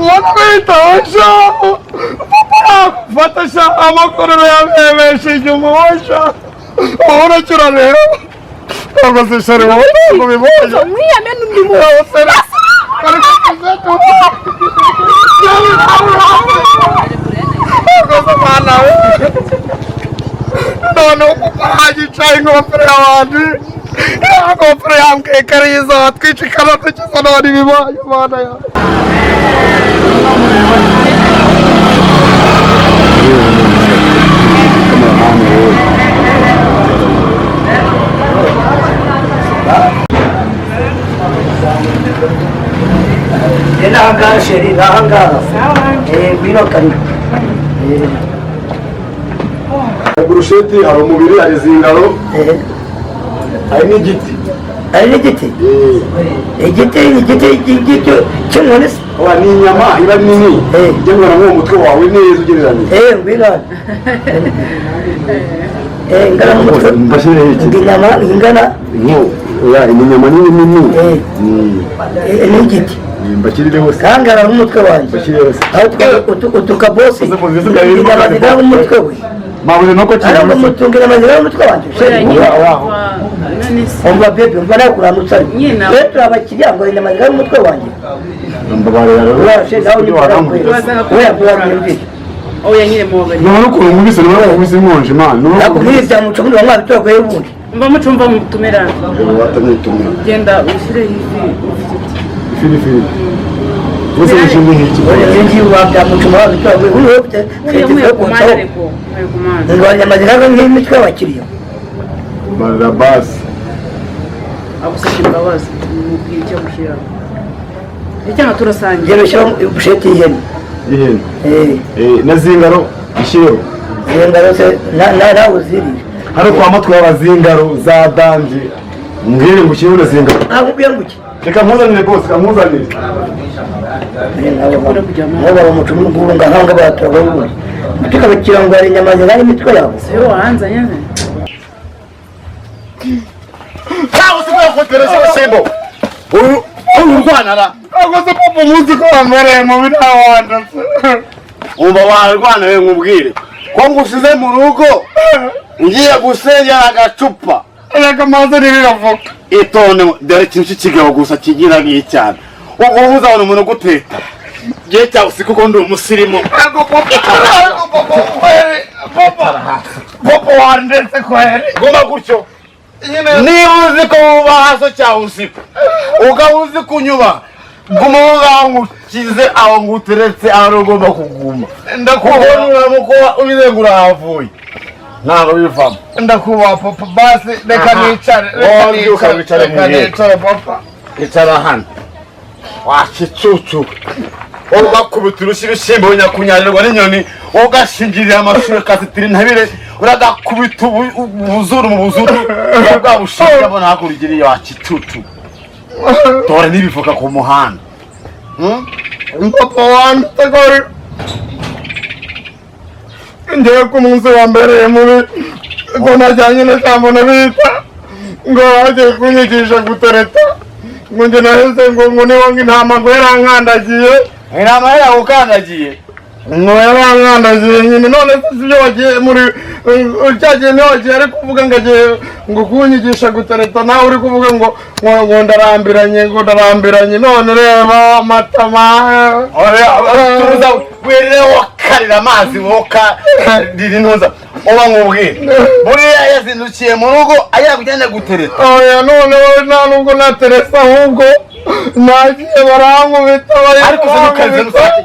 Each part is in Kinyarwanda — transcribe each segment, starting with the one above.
wanamwitosha fatasha amakorero yabebesheje umuhosha uracura rero ntabwo zishari wowe ntabwo biboye mwiyame n'undi muntu none umupapa yicaye ingofero y'abandi ingofero yambwiye ko ari izo watwica ikanadukiza none ibibaye mana yawe Nahangara sheri, nahangara. Bino karibu. Burusheti hari umubiri hari zingaro hari n'igiti igiti cy'umuntu se ni inyama iba nini igemura nk'uwo mutwe wawe neza ugereranyije ngwino ingana n'umutwe inyama ingana inyama nini n'igiti mbakirire hose kangara n'umutwe wanjye utukabosi inyama zigana n'umutwe we mabuye nuko cyane umutungira amazina y'umutwe wanjye umva bebe umva nawe kuramutsa rero turabakiriya ngo inyama zigana n'umutwe wanjye oya nyine mubari none ukuntu mubise none mubise nkonje man nako muri byamuca muri bamwe bitoko y'ubundi mba mucumva mutumera watanitumira genda ushyire ifi Wese yishimye hiki. Nzi wabyamuca muri bitoko y'ubundi wote uyamuye kumana ariko ngwanya amazina nk'imitwe y'abakiriya Barabas agusabye imbabazi mubwira icyo gushyira icyana turasangiye yebesha busheti y'ihene na zingaro ishireho zingaro se nawe uzirire hano kwa mutwe w'abazingaro za danje ngire ngushyire na zingaro akubwiye nguki reka mpuzanire bose kamuzanire nabo bamuca umugurunga nkanga bataba y'ubundi tukabakira ngo hari inyama zingana imitwe yabo siyo wahanza nyine Kawo sikuya koteresha simbo urwanara akoze papa muzi ko amereye mu binawanda umva warwana we nkubwire ko ngusize mu rugo ngiye gusengera agacupa reka maze niriravuka itone dore kintu kigabo gusa kigira nk'icyana ubwo uzabona umuntu guteta gihe cyawe siko ko ndi umusirimu papa wandetse kwere goma gutyo niba uzi ko wuba haso cyawe usiko ukaba uzi kunyuba guma aho ngaho ngukize aho nguteretse aho ugomba kuguma ndakubona uramukuba ubirenga urahavuye ntabwo bivamo ndakubaha papa basi reka nicare reka nicare papa icara hano wakicucu ugakubita urushyi ibishyimbo nyakunyarirwa n'inyoni ugashingirira amashuri akazitira intabire uragakubita ubuzuru mu buzuru bwa bushinge abona hakurigiriye wakicucu tora n'ibivuga ku muhanda papa wanditse ngewe ku munsi wa mbere mubi ko najyanye n'ijambo nabita ngo bagiye kunyigisha gutereta ngo njye naheze ngo niwo nk'intama ngo yarankandagiye intama yaragukandagiye ngo yarankandagiye nyine none si ibyo wagiye muri cyagiye niho wagiye ari kuvuga ngo agiye ngo kunyigisha gutereta nawe uri kuvuga ngo ndarambiranye none reba amatama tuza werere wakarira amazi woka riri ntuza uba nkubwire buriya yazindukiye mu rugo agira kugenda gutereta oya none wowe nta nubwo nateresa ahubwo nagiye barankubita ariko ukaze nusake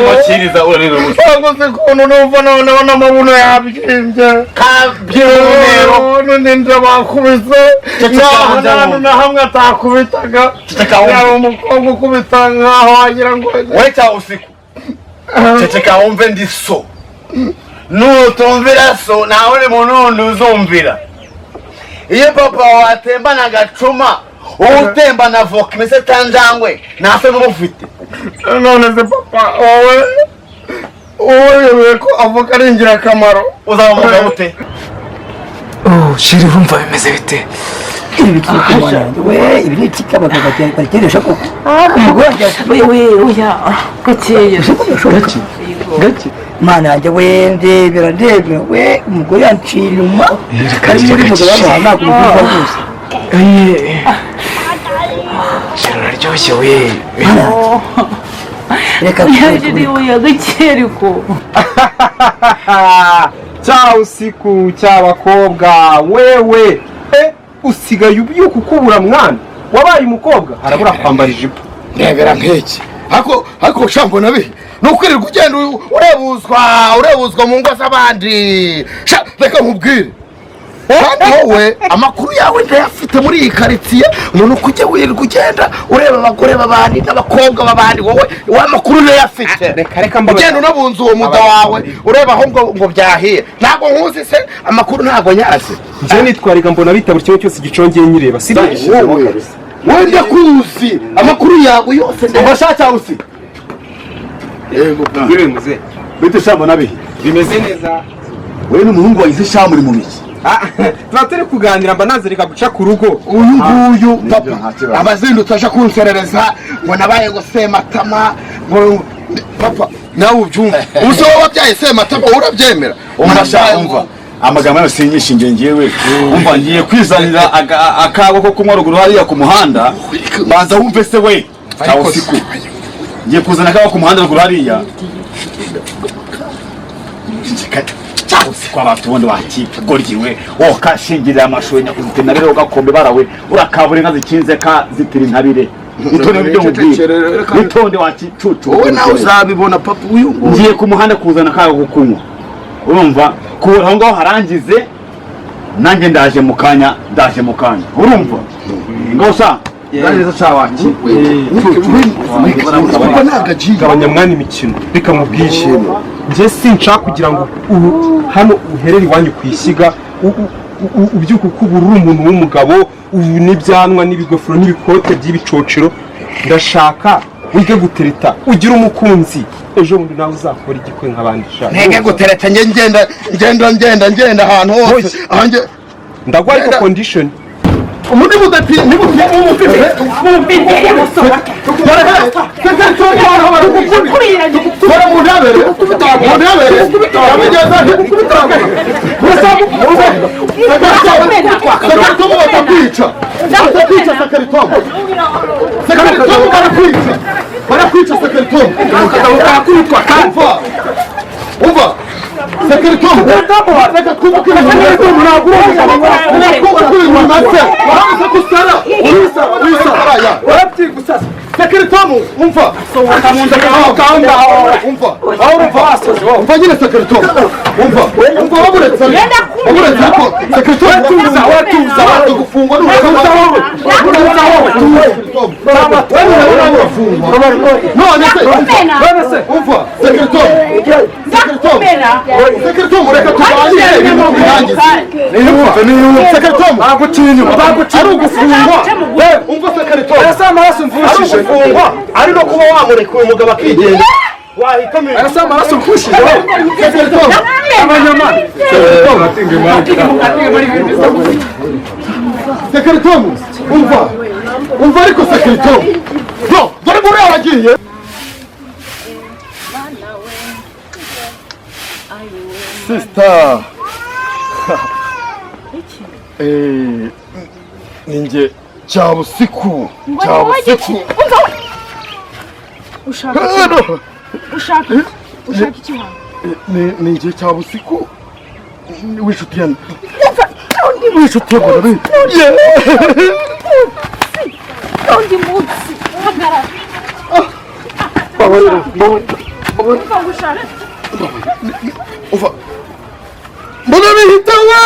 Machiriza urero usangoze kono numva noneho n'amabuno yabyimbye kabyero none ndabakubise ntabwo na hamwe atakubitaga yaba umukobwa ukubita nkaho wagira ngo weta usiku ceceka wumve ndi so nutumvira so nawe uri muntu uzumvira iyo papa watembana agacuma utemba na voka imeze tanjangwe nase n'ubufite none se papa wowe ko avoka ari ingirakamaro uzabamuga gute shiri urumva bimeze bite ibi bikiri ku mwana wanjye we ibi ni iki kabaga bateresha koko umugore wanjye oya gakeya gake mana yanjye we ndebera we umugore yanciye inyuma kari muri mugabo wamuha ntabwo bivuga rwose kiraryoshye we reka yajiri oya gakeya ariko cya usiku cy'abakobwa wewe usigaye ubyuka ukubura mwana wabaye umukobwa harabura kwambara ijipo ndebera nk'iki ariko shambo nabi nukwirirwa ugenda urebuzwa mu ngo z'abandi reka nkubwire kandi wowe amakuru yawe ndayafite muri iyi karitsiye umuntu uko ujya wirirwa ugenda ureba abagore b'abandi n'abakobwa b'abandi wowe amakuru ndayafite reka ugenda unabunza uwo muda wawe ureba aho ngo byahiye ntabwo nkuzi se amakuru ntabwo nyazi njyewe nitwarika mbona bita buri kimwe cyose gicongeye nyireba wowe ndakuzi amakuru yawe yose ndabasha cyangwa usi yego bwire muze bite shambo nabihe bimeze neza wewe n'umuhungu wagize shambo uri mu miki tuba turi kuganira mba nazirika guca ku rugo uyu nguyu papa abazindutse aje kunserereza ngo nabaye ngo sematama ngo papa nawe ubyumva ubuso wabyaye sematama urabyemera umva amagambo yose yinyishinge ngewe umva ngiye kwizanira akabo ko kunywa ruguru hariya ku muhanda banza wumve se we cyangwa siku ngiye kuzana akabo ku muhanda ruguru hariya cyangwa siku abantu ubundi wakipa goryiwe wowe kashingirira amashuri nyakuzitira rero ugakombe barawe urakabura inka zikinze ka zitira intabire itonde byo mubwira itonde wakicucu wowe nawe uzabibona papa uyu ngiye ku muhanda kuzana akabo ko kunywa urumva kubura aho ngaho harangize nanjye ndaje mu kanya urumva ngo sa neza cyawaki gabanya mwana imikino reka mubwishime njye sinshaka kugira ngo hano uherere iwanyu ku ishyiga ubyuka ukubura uri umuntu w'umugabo ubu n'ibyanwa n'ibigofero n'ibikote by'ibicocero ndashaka wige gutereta ugira umukunzi ejo bundi nawe uzakora igikwe nk'abandi shaka ntege gutereta ngenda ahantu hose ndagwa ariko condition umuntu mudati barakwica sekeritomu umva sekeritomu reka twubuke sekeritomu ntabwo urabona ko usara wisara warabyigusasa sekeritomu umva umva nyine sekeritomu umva waburetse ko sekeritomu watuza gufungwa n'umutuza none se umva sekeritomu reka tuganire ibintu birangize sekeritomu ari ugufungwa umva sekeritomu arasa amaraso mvushije ari no kuba wamurekuye umugabo akigendera wahitamo arasa amaraso mvushije sekeritomu abanyamana sekeritomu umva ariko sekeritomu dore muri abagiye sister ninjye cyabusiku ushaka iki wanjye ninjye cyabusiku w'inshuti yanjye w'inshuti yanjye undi munsi hagarara mbona bihita we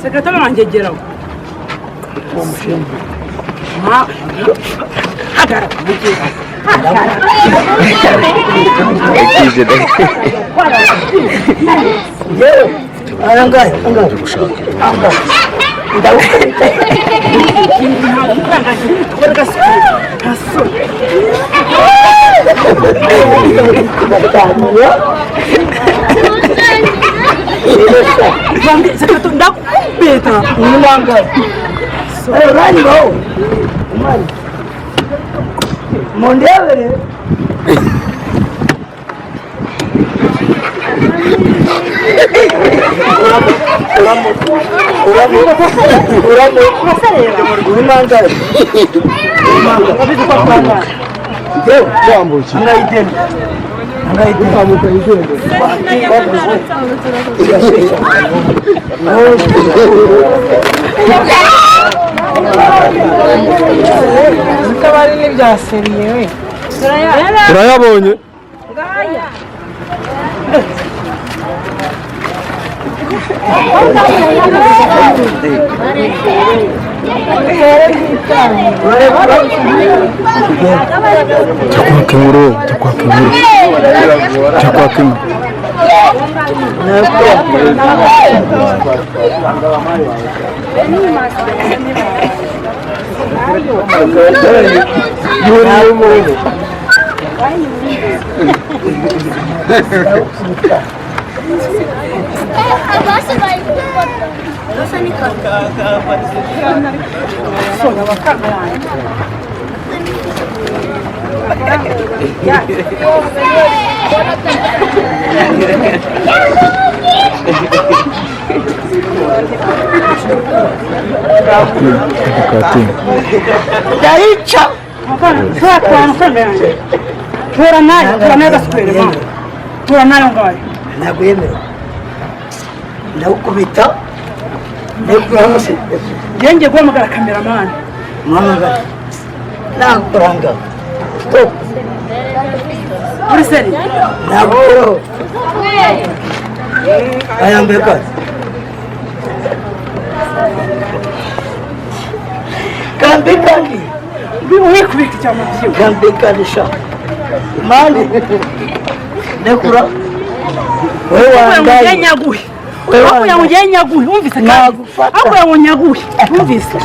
sekretari wanjye geraho hagarara arangaye Vambye zakato ndakubeta. Unanga. Rani go. Mani. Mondevere. turayabonye Agora vai. Nossa, Nicole. Daricha. Tora nayo gasubire mama. Tora nayo ngayo. Nakwemera. Ndakubita. Ndakuramuse. Yenge guhamagara cameraman. Mama nakuranga. Stop. Uri seri. Nagoro. Ayambeka. Kambekani. Biwe kubika cyama byo. Kambekani sha. Mali. Nekura. Wewe wangaye nyaguhe. Ako yanguye nyaguhe umvise kandi. Ako yanguye nyaguhe umvise.